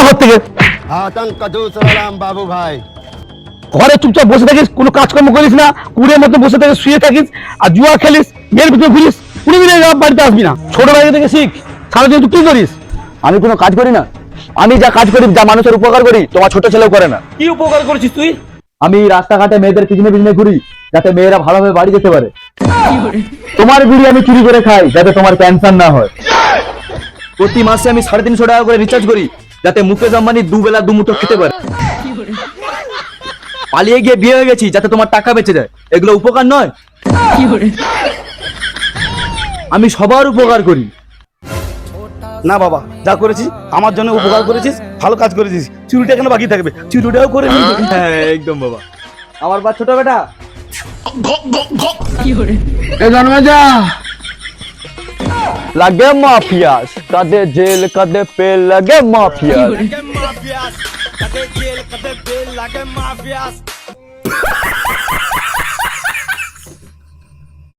ঘর থেকে। আতঙ্ক দূর সালাম বাবু ভাই। ঘরে চুপচাপ বসে থাকিস, কোনো কাজকর্ম করিস না, কুড়ের মতো বসে থাকিস, শুয়ে থাকিস আর জুয়া খেলিস, মেয়ের ভিতরে ঘুরিস, কুড়ি মিনিট বাড়িতে আসবি না। ছোটবেলা থেকে শিখ, সারাদিন তুই কি করিস? আমি কোনো কাজ করি না। আমি যা কাজ করি, যা মানুষের উপকার করি, তোমার ছোট ছেলেও করে না। কি উপকার করেছিস তুই? আমি রাস্তাঘাটে মেয়েদের পিছনে পিছনে ঘুরি, যাতে মেয়েরা ভালোভাবে বাড়ি যেতে পারে। তোমার বিড়ি আমি চুরি করে খাই, যাতে তোমার ক্যান্সার না হয়। প্রতি মাসে আমি 350 টাকা করে রিচার্জ করি, যাতে মুকেশ আম্বানি দুবেলা দুমুঠো খেতে পারে। পালিয়ে গিয়ে বিয়ে হয়ে গেছি, যাতে তোমার টাকা বেঁচে যায়। এগুলো উপকার নয়? আমি সবার উপকার করি। না বাবা, যা করেছিস আমার জন্য উপকার করেছিস, ভালো কাজ করেছিস। চুরিটা কেন বাকি থাকবে? চুরিটাও করে নিবি। হ্যাঁ একদম বাবা। আমার বা ছোট বেটা লাগে মাফিয়াস, কাদে জেল কাদে পেল লাগে mafias. Mafias, cadê ele? Cadê ele? Like mafias.